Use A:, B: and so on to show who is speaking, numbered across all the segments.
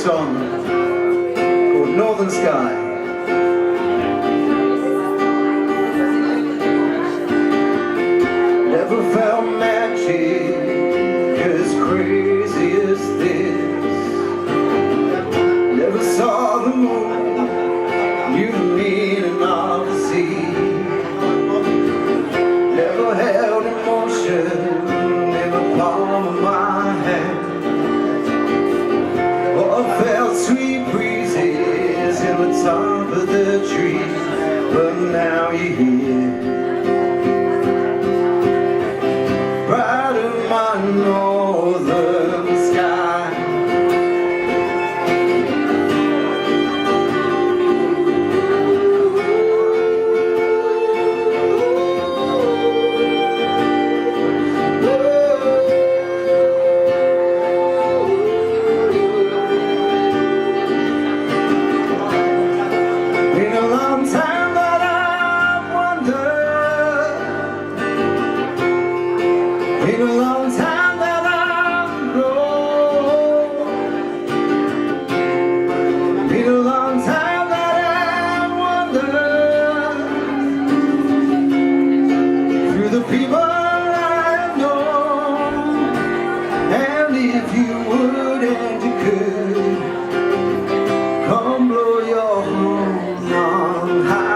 A: song called Northern Sky. Never felt magic as crazy as this. Never saw the moon, knew the meaning of the sea. Never held emotion in the palm of my hand, or felt sweet breezes in the top of the trees. But now you're here, bright in my northern sky. Been a long time that I've wondered. Been a long time that I've grown. Been a long time that I've wandered through the people I've known. And if you would and you could, come blow your horn on high.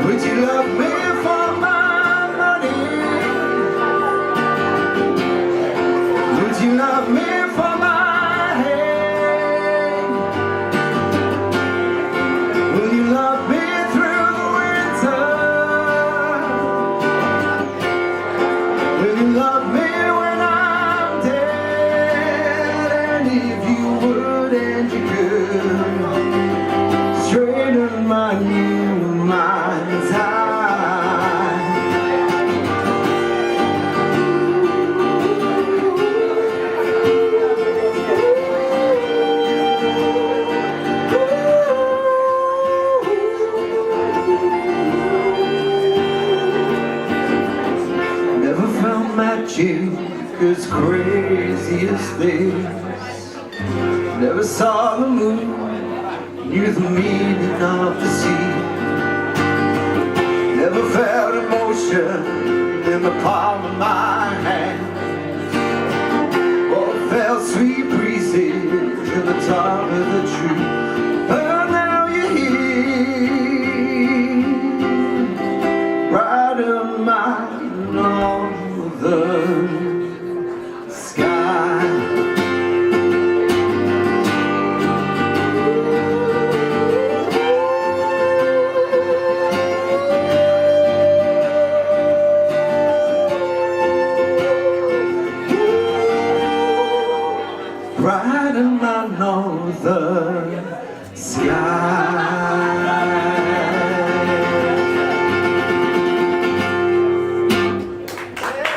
A: Would you love me for my money? Would you love me for my hay? Will you love me through the winter? Will you love me when I'm dead? And if you would and you could, straighten my new mind's eye. Never felt magic as crazy as this. Never saw the moon, knew the meaning of the sea. Never felt emotion in the palm of my hand, or felt sweet breezes in the top of the tree. But now you're here, bright in my northern sky. Bright in my northern sky.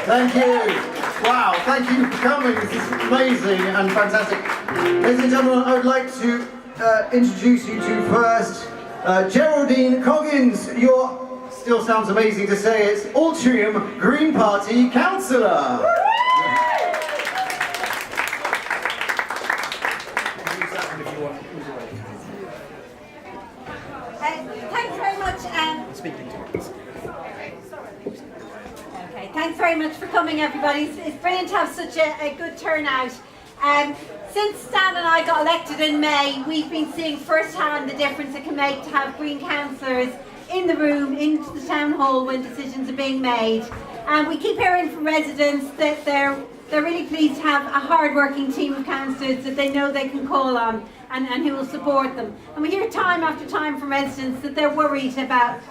B: Thank you. Wow, thank you for coming. This is amazing and fantastic. Ladies and gentlemen, I would like to introduce you to first Geraldine Coggins. Your, still sounds amazing to say, it's Altrincham Green Party councillor.
C: Thanks very much. Okay, thanks very much for coming, everybody. It's brilliant to have such a good turnout. Since Stan and I got elected in May, we've been seeing firsthand the difference it can make to have Green councillors in the room, into the town hall when decisions are being made. And we keep hearing from residents that they're really pleased to have a hard-working team of councillors that they know they can call on and who will support them. And we hear time after time from residents that they're worried about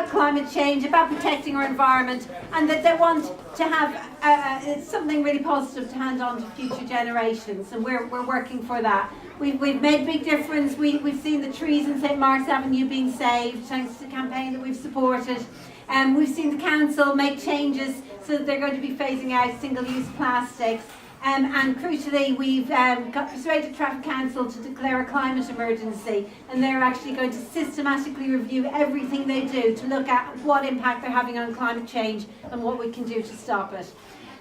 C: climate change, about protecting our environment, and that they want to have something really positive to hand on to future generations, and we're working for that. We've made a big difference. We've seen the trees in St Mark's Avenue being saved thanks to the campaign that we've supported. We've seen the council make changes so that they're going to be phasing out single-use plastics. And crucially, we've got persuaded Trafford Council to declare a climate emergency, and they're actually going to systematically review everything they do to look at what impact they're having on climate change and what we can do to stop it.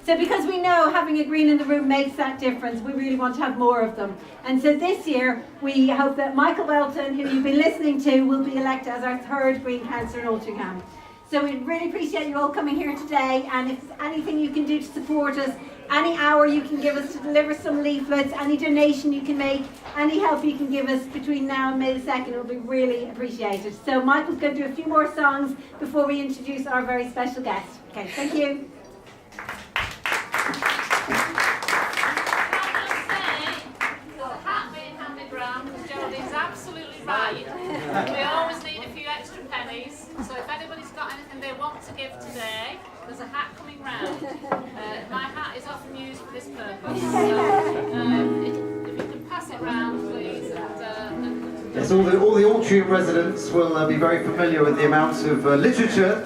C: So because we know having a green in the room makes that difference, we really want to have more of them. And so this year, we hope that Michael Welton, who you've been listening to, will be elected as our third Green Councillor in Altrincham. So we really appreciate you all coming here today, and if there's anything you can do to support us, any hour you can give us to deliver some leaflets, any donation you can make, any help you can give us between now and May the 2nd, it will be really appreciated. So Michael's going to do a few more songs before we introduce our very special guest. Okay, thank you.
D: Absolutely right. We always need a few extra pennies, so if anybody's got anything they want to give today, there's a hat coming round. My hat is often used for this purpose, so if you can pass it round, please.
B: Yes, all the Altrincham residents will be very familiar with the amounts of literature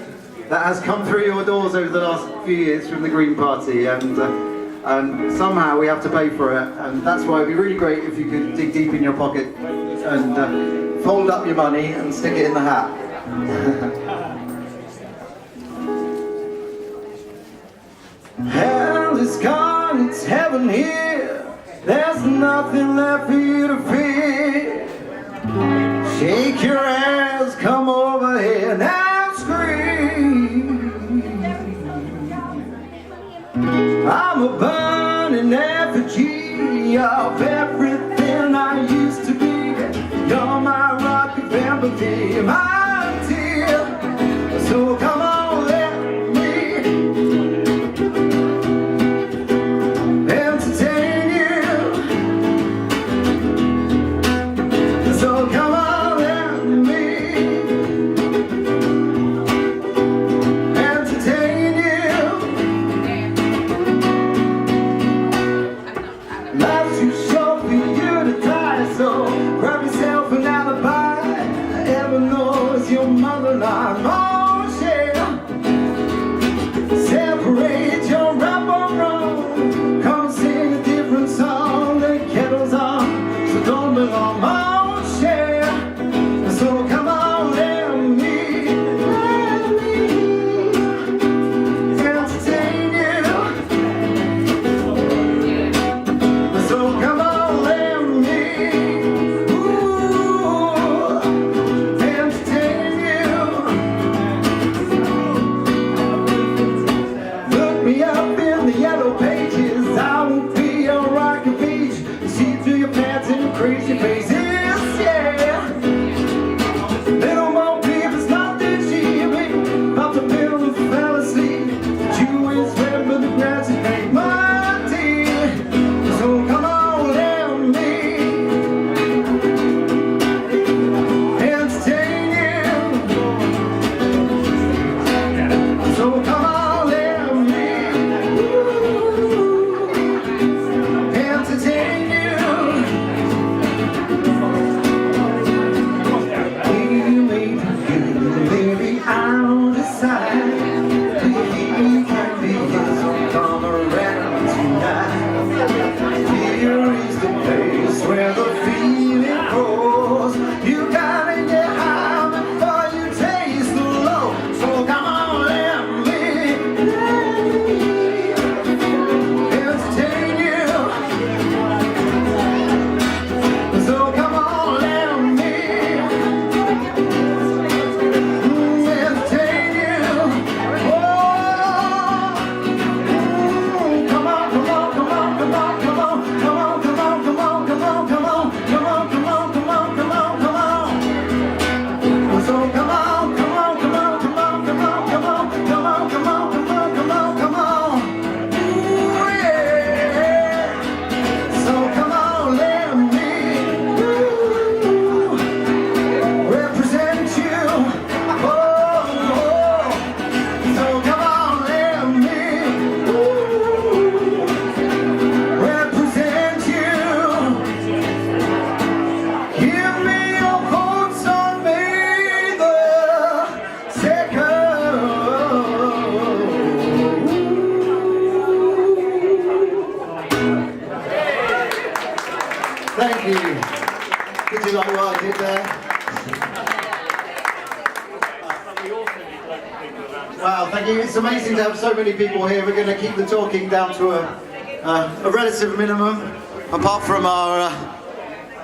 B: that has come through your doors over the last few years from the Green Party, and somehow we have to pay for it, and that's why it'd be really great if you could dig deep in your pocket and fold up your money and stick it in the hat. Hell is gone, it's heaven here. There's nothing left for you to fear. Shake your ass, come over here and scream. I'm a burning effigy of everything I used to be. You're my rock of empathy, my tear. So come on, let me entertain you. So come on, let me entertain you. Life's too short for you to die, so grab yourself an alibi. Heaven knows your motherline. Oh, yeah. Separate your rap or wrong. Come sing a different song. The kettle's on, so don't belong. Oh, yeah. So come on, let me entertain you. So come on, let me entertain you. Wow, thank you. It's amazing to have so many people here. We're going to keep the talking down to a relative minimum, apart from our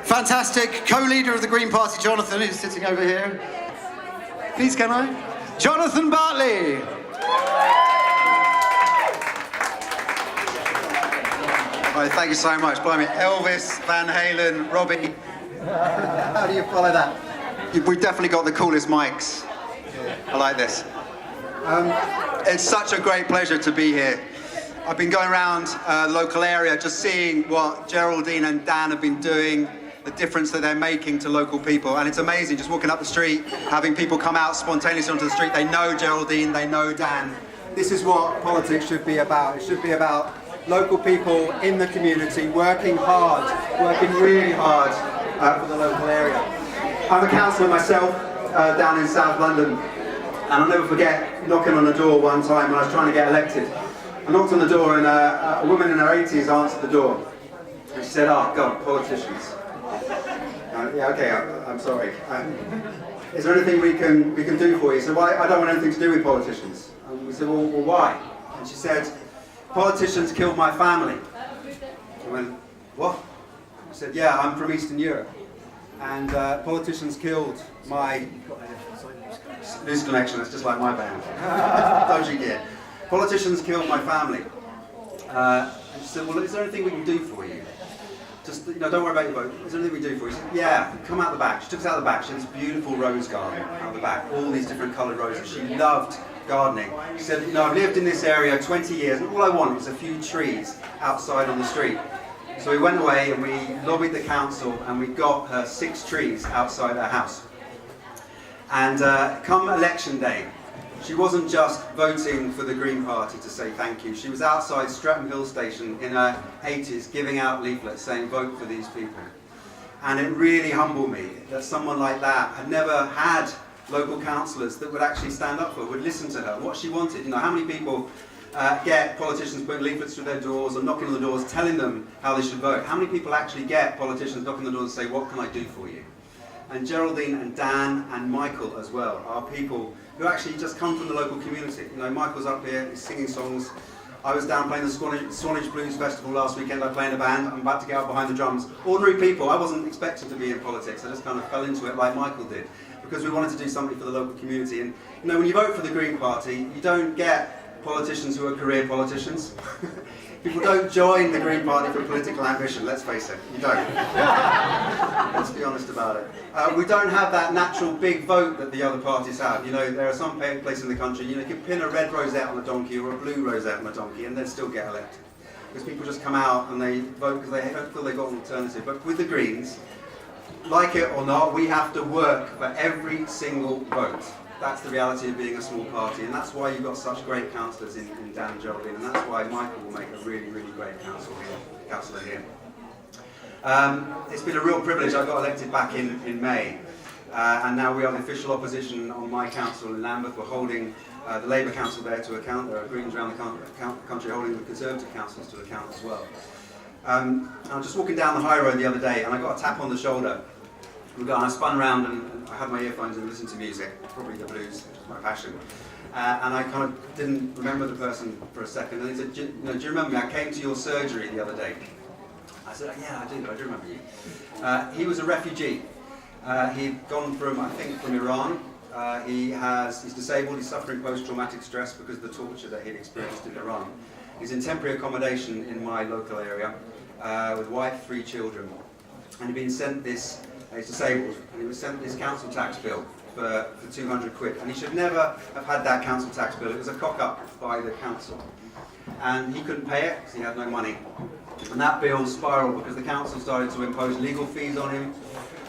B: fantastic co-leader of the Green Party, Jonathan, who's sitting over here. Please, can I? Jonathan Bartley.
E: Right, thank you so much. Blimey, Elvis, Van Halen, Robbie.
B: How do you follow that?
E: We've definitely got the coolest mics. I like this. It's such a great pleasure to be here. I've been going around the local area just seeing what Geraldine and Dan have been doing, the difference that they're making to local people. And it's amazing just walking up the street, having people come out spontaneously onto the street. They know Geraldine, they know Dan. This is what politics should be about. It should be about local people in the community working hard, working really hard for the local area. I'm a councillor myself down in South London. And I'll never forget knocking on the door one time when I was trying to get elected. I knocked on the door and a woman in her 80s answered the door. And she said, "Oh God, politicians." Yeah, okay, I'm sorry. Is there anything we can do for you? He said, "Well, I don't want anything to do with politicians." And we said, well, why? And she said, "Politicians killed my family." I went, "What?" I said, "Yeah, I'm from Eastern Europe. And politicians killed my..." Loose connection, that's just like my band. Dodgy gear. "Politicians killed my family." And she said, "Well, is there anything we can do for you? Just, don't worry about your vote. Is there anything we do for you?" She said, "Yeah, come out the back." She took us out the back. She had this beautiful rose garden out the back, all these different coloured roses. She loved gardening. She said, "I've lived in this area 20 years, and all I want is a few trees outside on the street." So we went away and we lobbied the council and we got her 6 trees outside her house. And come election day, she wasn't just voting for the Green Party to say thank you. She was outside Streatham Hill Station in her 80s giving out leaflets saying vote for these people. And it really humbled me that someone like that had never had local councillors that would actually stand up for her, would listen to her, what she wanted. How many people get politicians putting leaflets through their doors or knocking on the doors telling them how they should vote? How many people actually get politicians knocking on the doors and say, "What can I do for you?" And Geraldine and Dan and Michael as well are people who actually just come from the local community. Michael's up here, he's singing songs. I was down playing the Swanage Blues Festival last weekend. I play in a band. I'm about to get out behind the drums. Ordinary people. I wasn't expected to be in politics. I just kind of fell into it like Michael did, because we wanted to do something for the local community. And when you vote for the Green Party, you don't get politicians who are career politicians. People don't join the Green Party for political ambition, let's face it, you don't. Let's be honest about it. We don't have that natural big vote that the other parties have. There are some places in the country, you can pin a red rosette on a donkey or a blue rosette on a donkey and they'd still get elected. Because people just come out and they vote because they don't feel they've got an alternative. But with the Greens, like it or not, we have to work for every single vote. That's the reality of being a small party, and that's why you've got such great councillors in Dan and Geraldine, and that's why Michael will make a really, really great councillor here. It's been a real privilege. I got elected back in May, and now we are the official opposition on my council in Lambeth. We're holding the Labour Council there to account. There are Greens around the country holding the Conservative councils to account as well. I was just walking down the high road the other day, and I got a tap on the shoulder. And I spun round and I had my earphones and listened to music, probably the blues, which is my passion. And I kind of didn't remember the person for a second. And he said, do you remember me? I came to your surgery the other day. I said, "Yeah, I do remember you." He was a refugee. He'd gone from Iran. He's disabled, he's suffering post-traumatic stress because of the torture that he'd experienced in Iran. He's in temporary accommodation in my local area with wife, 3 children. And he'd been sent he's disabled, and he was sent this council tax bill for 200 quid. And he should never have had that council tax bill. It was a cock-up by the council. And he couldn't pay it because he had no money. And that bill spiraled because the council started to impose legal fees on him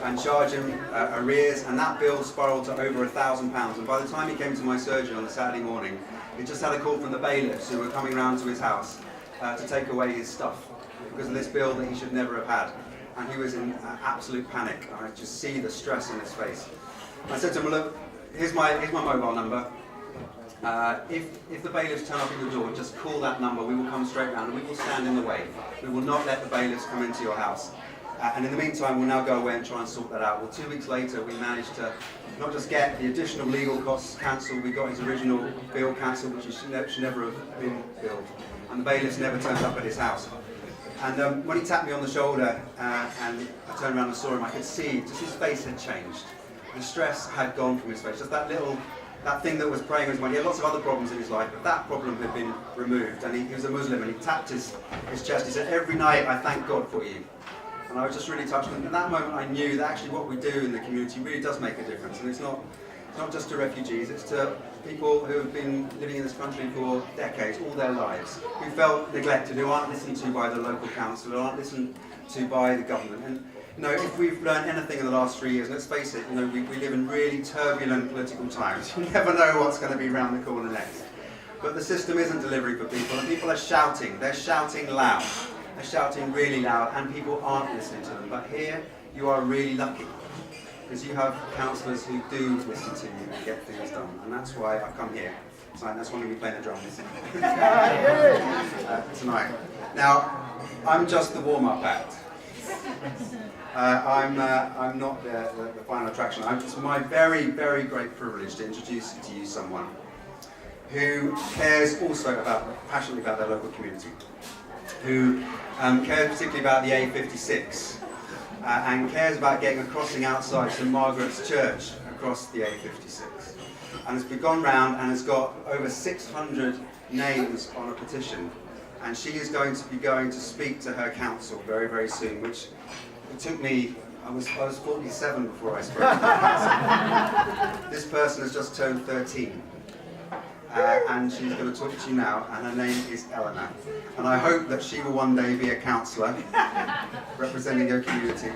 E: and charge him arrears, and that bill spiraled to over £1,000. And by the time he came to my surgery on a Saturday morning, he just had a call from the bailiffs who were coming round to his house to take away his stuff because of this bill that he should never have had. And he was in absolute panic. I could just see the stress on his face. I said to him, "Look, here's my mobile number. If the bailiffs turn up at your door, just call that number. We will come straight round and we will stand in the way. We will not let the bailiffs come into your house." And in the meantime, we'll now go away and try and sort that out. Well, 2 weeks later, we managed to not just get the additional legal costs cancelled, we got his original bill cancelled, which should never have been billed. And the bailiffs never turned up at his house. And when he tapped me on the shoulder and I turned around and saw him, I could see just his face had changed. The stress had gone from his face. Just that thing that was preying on his mind. He had lots of other problems in his life, but that problem had been removed. And he was a Muslim, and he tapped his chest. He said, "Every night I thank God for you." And I was just really touched. And at that moment I knew that actually what we do in the community really does make a difference. And it's not just to refugees, it's to people who have been living in this country for decades, all their lives, who felt neglected, who aren't listened to by the local council, who aren't listened to by the government. And if we've learned anything in the last 3 years, let's face it, we live in really turbulent political times. You never know what's going to be around the corner next. But the system isn't delivering for people, and people are shouting. They're shouting loud. They're shouting really loud, and people aren't listening to them. But here, you are really lucky, because you have councillors who do listen to you and get things done. And that's why I've come here tonight. That's why I'm going to be playing the drums tonight. Now, I'm just the warm-up act. I'm not the final attraction. It's my very, very great privilege to introduce to you someone who cares also passionately about their local community, who cares particularly about the A56 and cares about getting a crossing outside St Margaret's Church across the A56, and has gone round and has got over 600 names on a petition, and she is going to speak to her council very, very soon, which it took me, I was 47 before I spoke to the council. This person has just turned 13. And she's going to talk to you now, and her name is Eleanor. And I hope that she will one day be a councillor representing her community.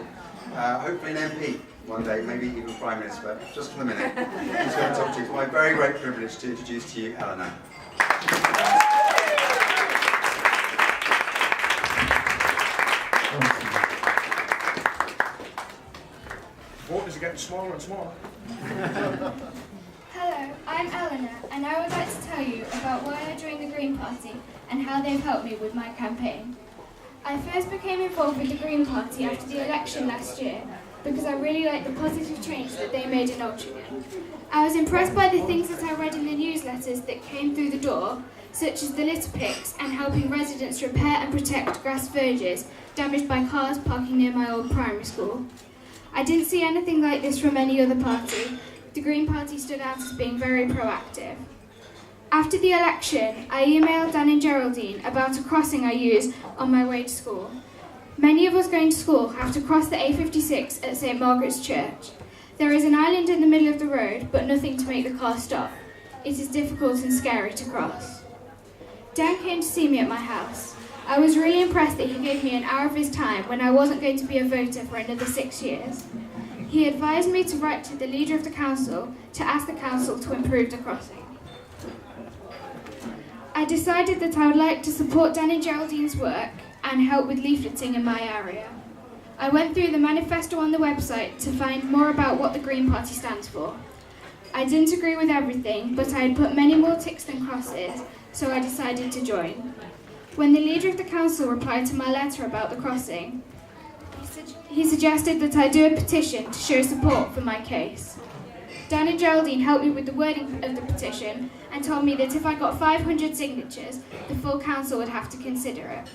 E: Hopefully an MP one day, maybe even Prime Minister, but just for the minute. She's going to talk to you. It's my very great privilege to introduce to you Eleanor.
F: Voters are getting smaller and smaller.
G: Hello, I'm Eleanor, and I would like to tell you about why I joined the Green Party and how they've helped me with my campaign. I first became involved with the Green Party after the election last year because I really liked the positive change that they made in Altrincham. I was impressed by the things that I read in the newsletters that came through the door, such as the litter picks and helping residents repair and protect grass verges damaged by cars parking near my old primary school. I didn't see anything like this from any other party. The Green Party stood out as being very proactive. After the election, I emailed Dan and Geraldine about a crossing I use on my way to school. Many of us going to school have to cross the A56 at St Margaret's Church. There is an island in the middle of the road, but nothing to make the car stop. It is difficult and scary to cross. Dan came to see me at my house. I was really impressed that he gave me an hour of his time when I wasn't going to be a voter for another 6 years. He advised me to write to the leader of the council to ask the council to improve the crossing. I decided that I would like to support Dan and Geraldine's work and help with leafleting in my area. I went through the manifesto on the website to find more about what the Green Party stands for. I didn't agree with everything, but I had put many more ticks than crosses, so I decided to join. When the leader of the council replied to my letter about the crossing, he suggested that I do a petition to show support for my case. Dan and Geraldine helped me with the wording of the petition and told me that if I got 500 signatures, the full council would have to consider it.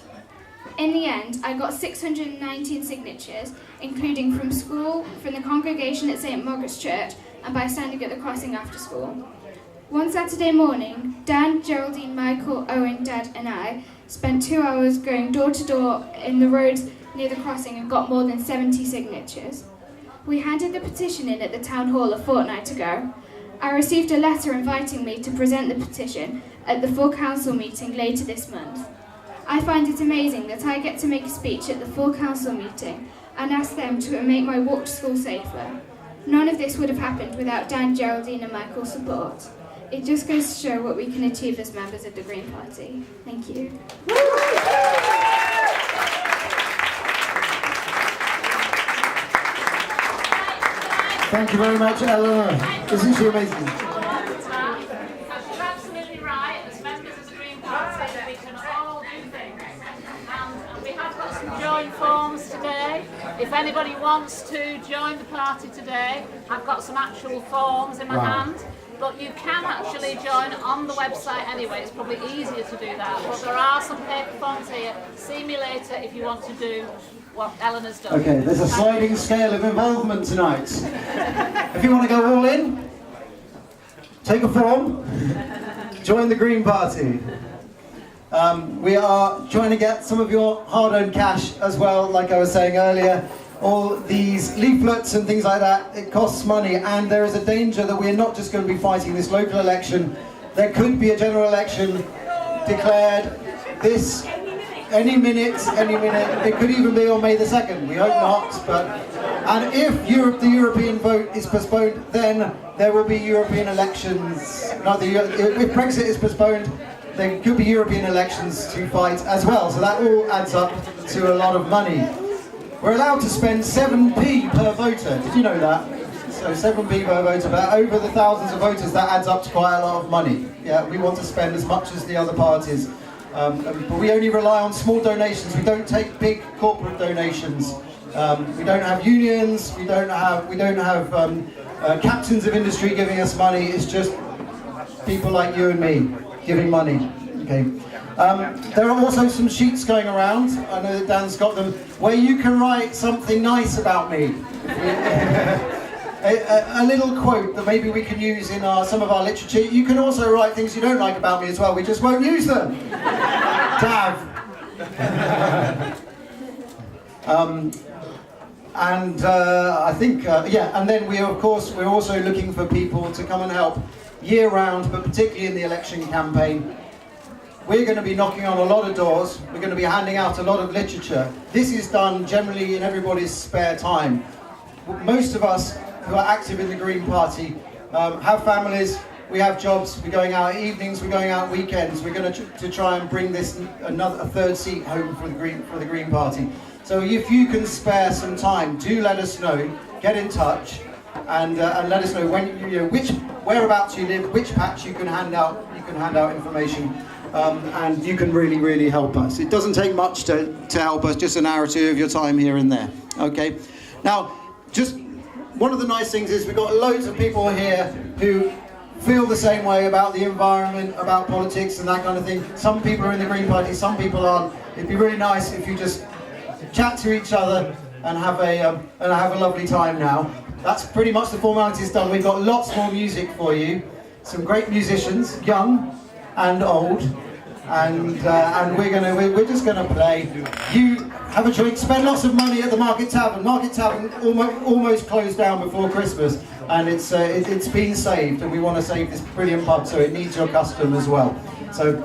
G: In the end, I got 619 signatures, including from school, from the congregation at St Margaret's Church, and by standing at the crossing after school. One Saturday morning, Dan, Geraldine, Michael, Owen, Dad and I spent 2 hours going door to door in the roads near the crossing and got more than 70 signatures. We handed the petition in at the town hall a fortnight ago. I received a letter inviting me to present the petition at the full council meeting later this month. I find it amazing that I get to make a speech at the full council meeting and ask them to make my walk to school safer. None of this would have happened without Dan, Geraldine and Michael's support. It just goes to show what we can achieve as members of the Green Party. Thank you.
B: Thank you very much, Eleanor. Isn't she amazing?
D: You're absolutely right. As members of the Green Party, we can all do things. And we have got some join forms today. If anybody wants to join the party today, I've got some actual forms in my hand. But you can actually join on the website anyway. It's probably easier to do that. But there are some paper forms here. See me later if you want to do what Eleanor's done.
B: Okay, there's a sliding scale of involvement tonight. If you want to go all in, take a form, join the Green Party. We are trying to get some of your hard-earned cash as well, like I was saying earlier. All these leaflets and things like that, it costs money, and there is a danger that we're not just going to be fighting this local election. There could be a general election declared this any minute. It could even be on May the 2nd. We hope not. And if the European vote is postponed, then there will be European elections. If Brexit is postponed, there could be European elections to fight as well. So that all adds up to a lot of money. We're allowed to spend 7p per voter. Did you know that? So 7p per voter, but over the thousands of voters, that adds up to quite a lot of money. Yeah, we want to spend as much as the other parties. But we only rely on small donations. We don't take big corporate donations. We don't have unions. We don't have captains of industry giving us money. It's just people like you and me giving money. Okay. There are also some sheets going around. I know that Dan's got them, where you can write something nice about me. A little quote that maybe we can use in some of our literature. You can also write things you don't like about me as well. We just won't use them. Dav. I think, and then we're also looking for people to come and help year round, but particularly in the election campaign. We're going to be knocking on a lot of doors. We're going to be handing out a lot of literature. This is done generally in everybody's spare time. Most of us who are active in the Green Party have families, we have jobs, we're going out evenings, we're going out weekends. We're going to try and bring this a third seat home for the Green Party. So if you can spare some time, do let us know. Get in touch and let us know which whereabouts you live, which patch you can hand out. You can hand out information. And you can really, really help us. It doesn't take much to help us, just an hour or two of your time here and there. Okay. Now, just one of the nice things is we've got loads of people here who feel the same way about the environment, about politics and that kind of thing. Some people are in the Green Party, some people aren't. It'd be really nice if you just chat to each other and have a lovely time now. That's pretty much the formalities done. We've got lots more music for you. Some great musicians, young and old, and we're just gonna play. You have a drink, spend lots of money at the Market Tavern. Market Tavern almost closed down before Christmas, and it's been saved, and we want to save this brilliant pub, so it needs your custom as well. So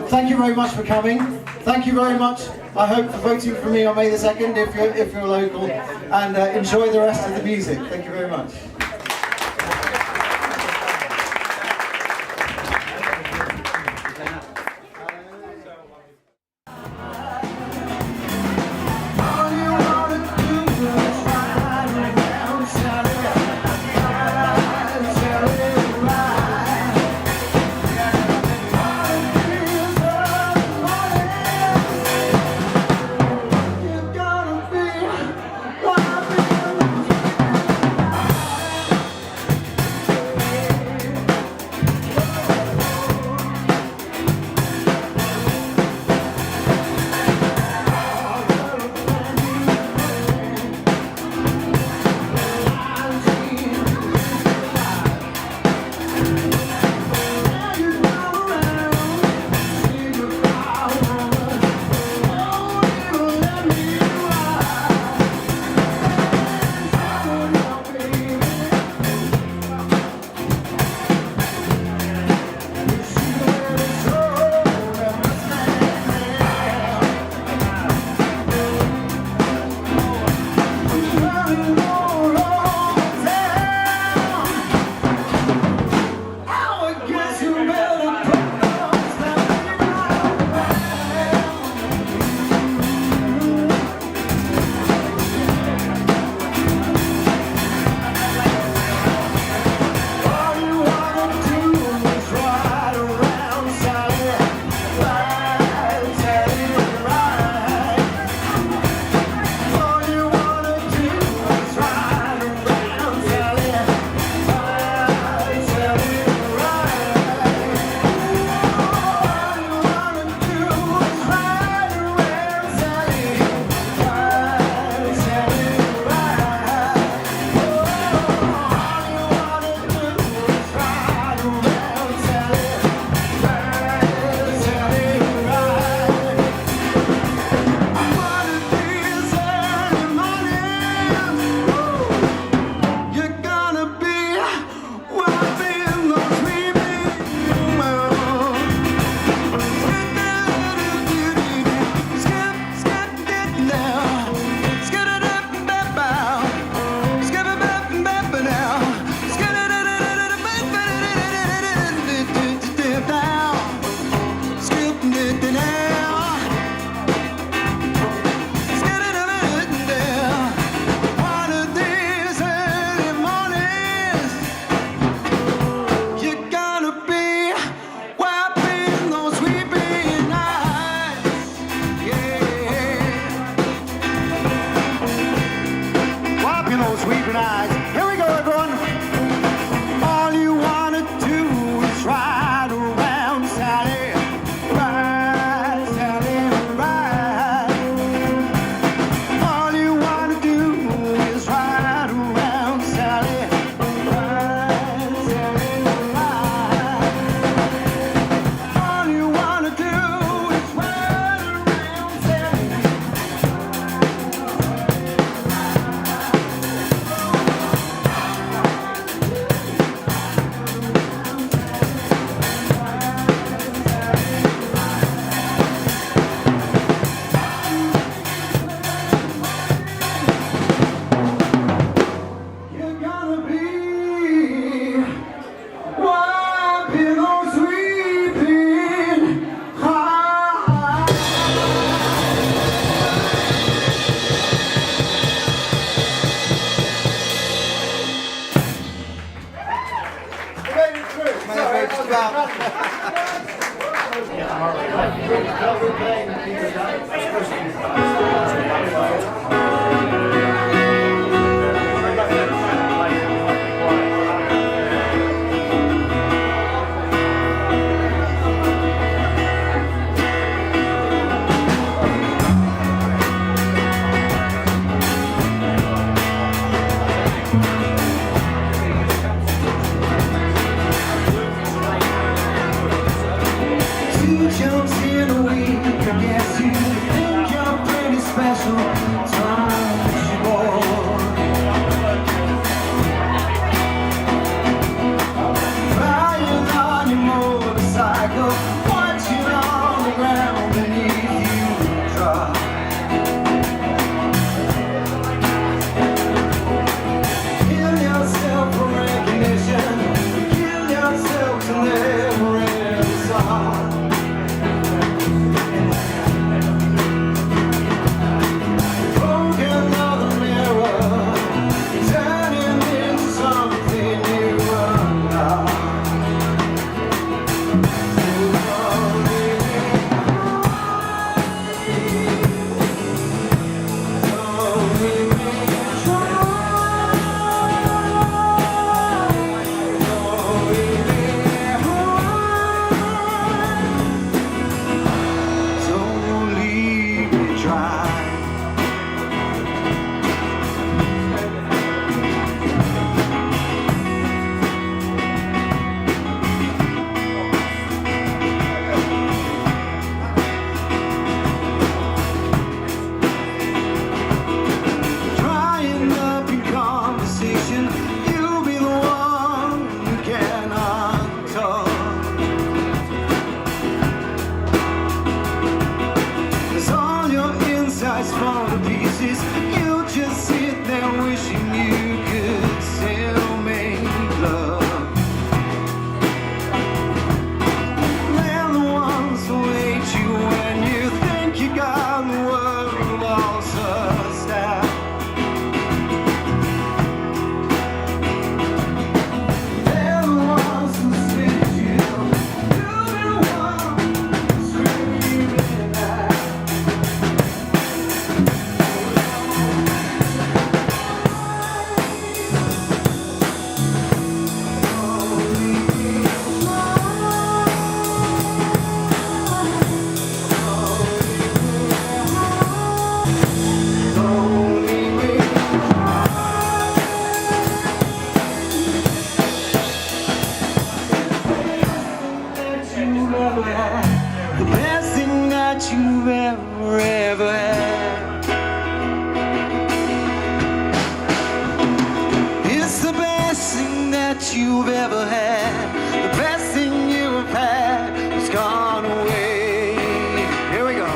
B: thank you very much for coming. Thank you very much. I hope for voting for me on May the 2nd if you're local, and enjoy the rest of the music. Thank you very much.
A: Two jumps in a week, I guess you think you're pretty special. Times you more. Flying on your motorcycle, watching on the ground beneath you drop. Kill yourself for recognition, kill yourself to never end the song. The best thing that you've ever had. It's the best thing that you've ever had. The best thing you've had has gone away. Here we go.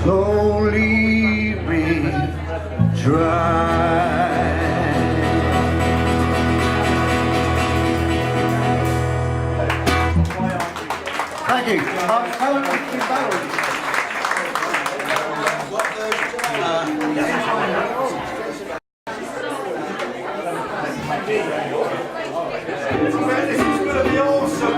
A: Don't leave me dry.
B: Thank you. How long have you been
F: This is going to be awesome.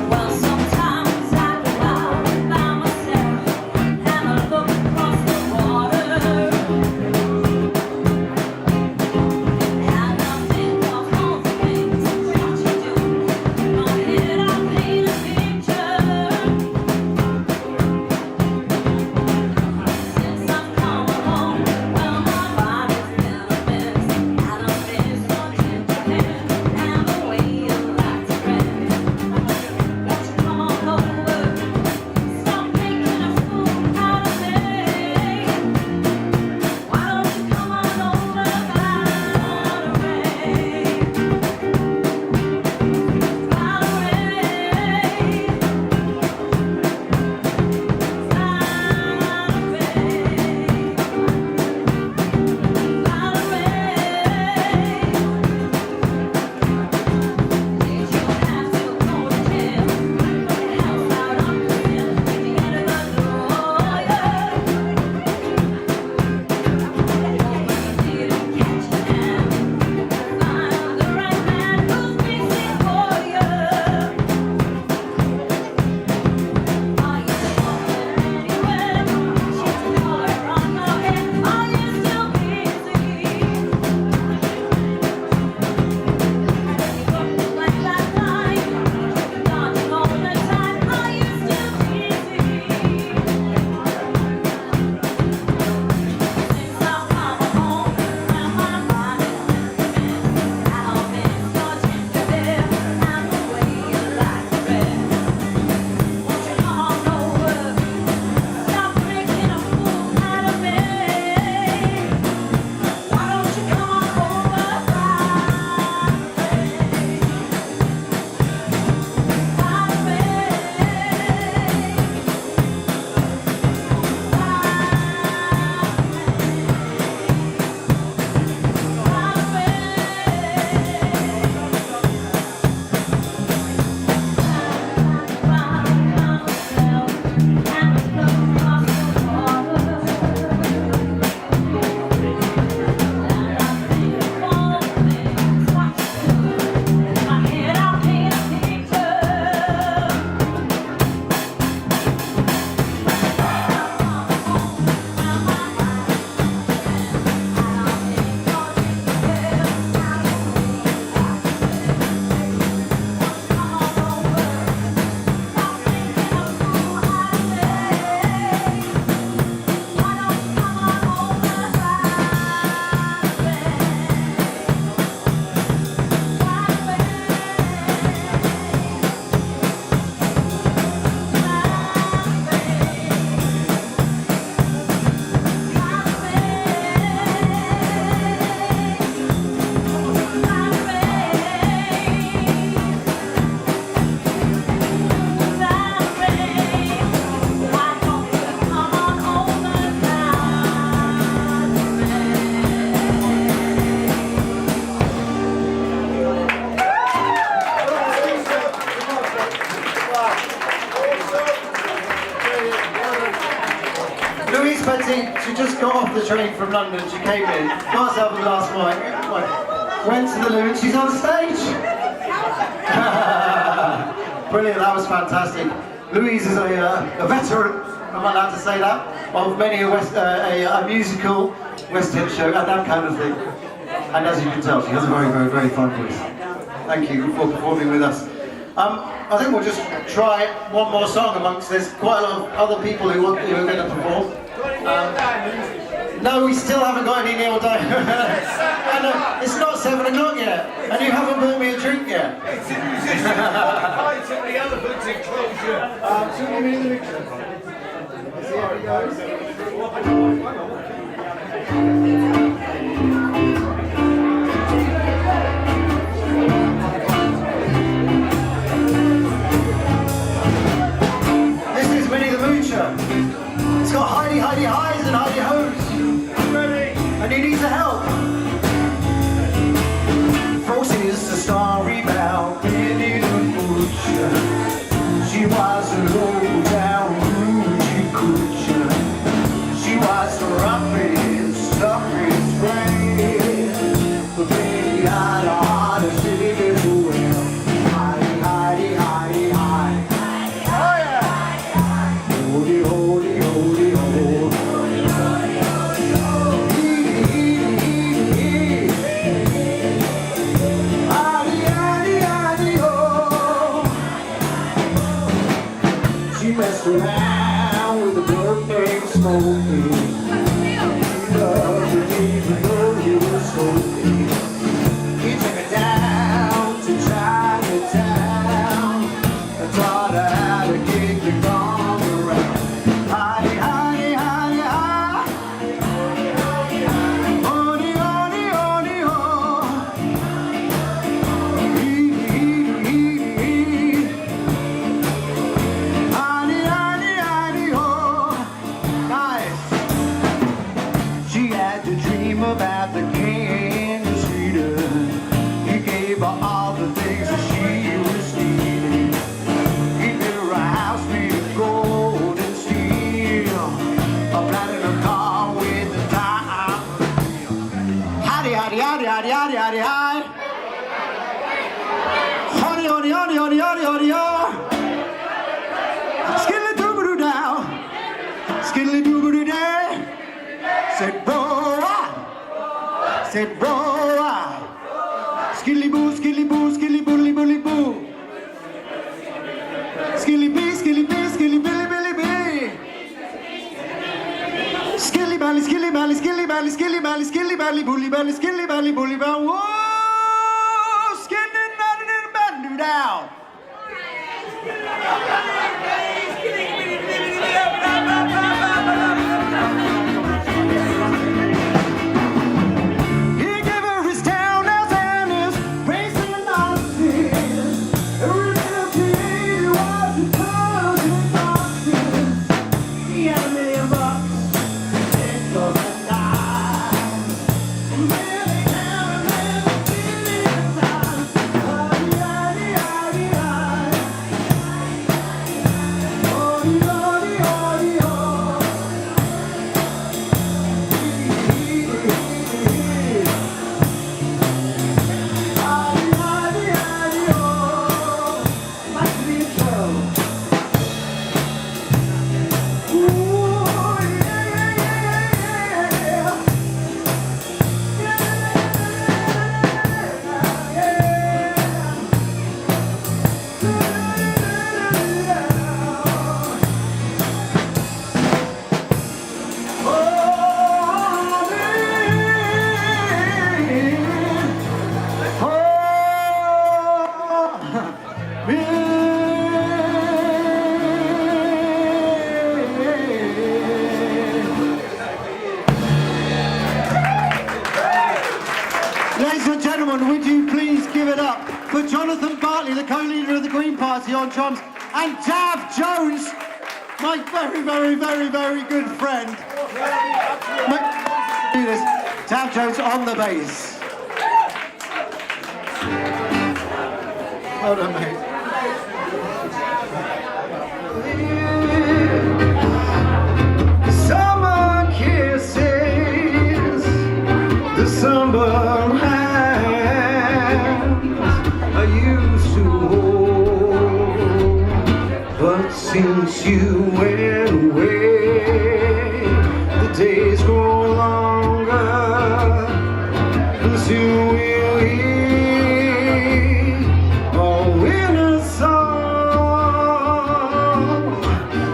H: Well, sometimes I
B: expecting, she just got off the train from London, she came in, got herself a glass of wine, went to the loo and she's on stage! Brilliant, that was fantastic. Louise is a veteran, am I allowed to say that, of many a musical West End show and that kind of thing. And as you can tell, she has a very, very, very fine voice. Thank you for performing with us. I think we'll just try one more song amongst there's quite a lot of other people who are going to perform. No, we still haven't got any Neil Diamond. And it's not 7 o'clock yet, and you haven't bought me a drink yet.
F: It's a musician. I took the elephant's enclosure. So give me the mixer. See how it goes.
B: It's got hidey highs and hidey hoes. Ready? And he needs a help. Folks is the story about Penny the Butcher. She was a low down rude creature. She was the roughest, toughest friend. But Penny had a heart as big as a whale. Hidey. Holy, holy, holy, holy. She messed around with a bird named Smokey. He loved him even though he was smoky. He took her down to Chinatown and taught her how to kick the gong around. Honey, honey, honey, honey, honey, honey, honey, honey, honey, nice. She had to dream about the king of Sweden. He gave her all the things that she was needing. He built her a house made of gold and steel, a platinum car with a top wheel. Howdy, howdy, howdy, howdy, howdy, howdy, hi. Honey, honey, honey, honey, honey, honey, honey. Skiddly-doo-ba-doo down, skiddly-doo-ba-doo day. Said roar, said roar. Skilly-boo, skilly-boo, skilly-boodly-boodly-boo. Skilly-bee, skilly-bee, skilly-billy-billy-bee. Skilly-bally, skilly-bally, skilly-bally, skilly-bally, skilly-bally, boolly-bally, skilly-bally, boolly-bally. Whoa! Skilly-bally, down. He gave her his townhouse and his racing Austin. Every little kid was a thousand boxes. He had $1 million and goes and dies. Really down and really inside. Ladies and gentlemen, would you please give it up for Jonathan Bartley, the co-leader of the Green Party on drums, and Tav Jones, my very, very, very, very good friend. Tav Jones on the bass. Well done, mate. Someone
A: you went away. The days grow longer, and soon we'll hear a winter's song.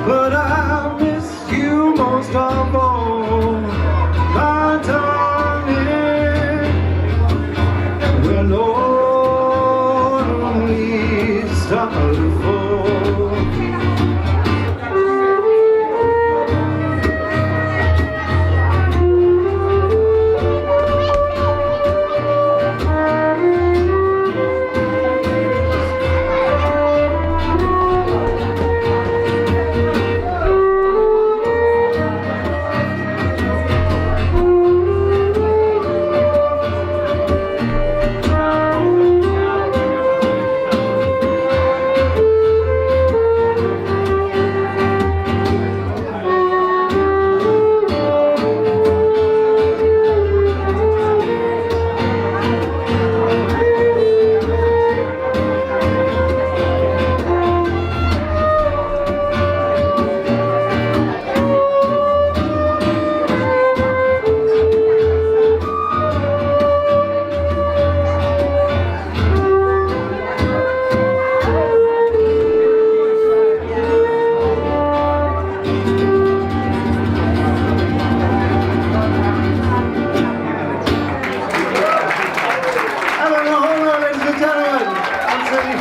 A: But I miss you most of all, my darling. When autumn leaves start to fall.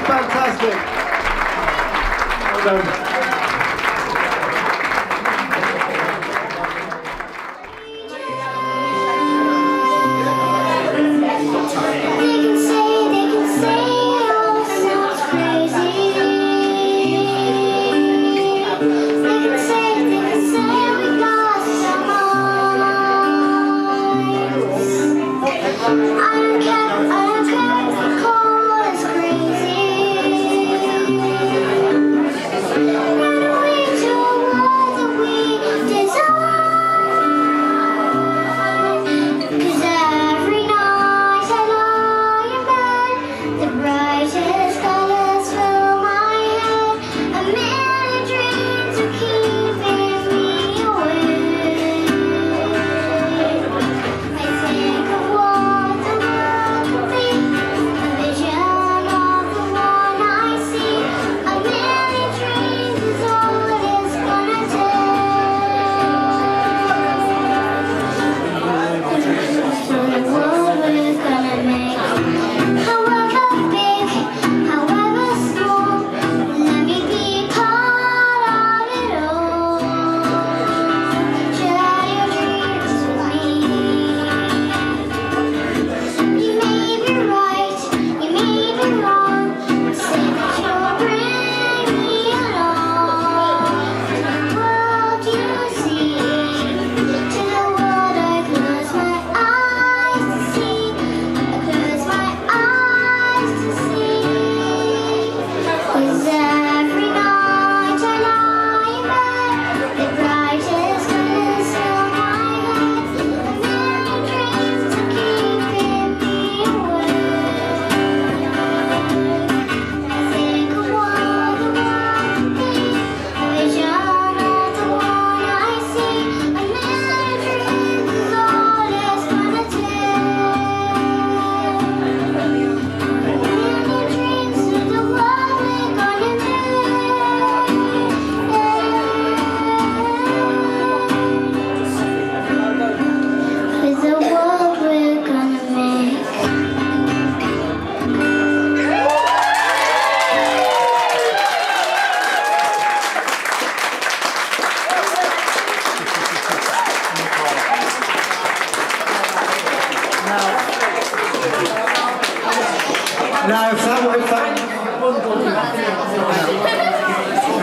A: Fantastic. Well done.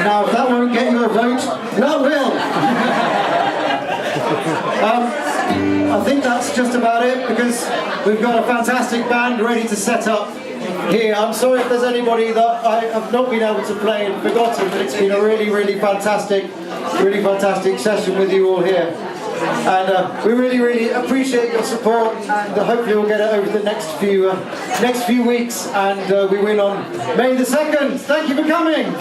A: Now, if that won't get you a vote, that will. I think that's just about it, because we've got a fantastic band ready to set up here. I'm sorry if there's anybody that I have not been able to play and forgotten, but it's been a really, really fantastic session with you all here. And we really, really appreciate your support, and hopefully we'll get it over the next few weeks, and we win on May the 2nd. Thank you for coming.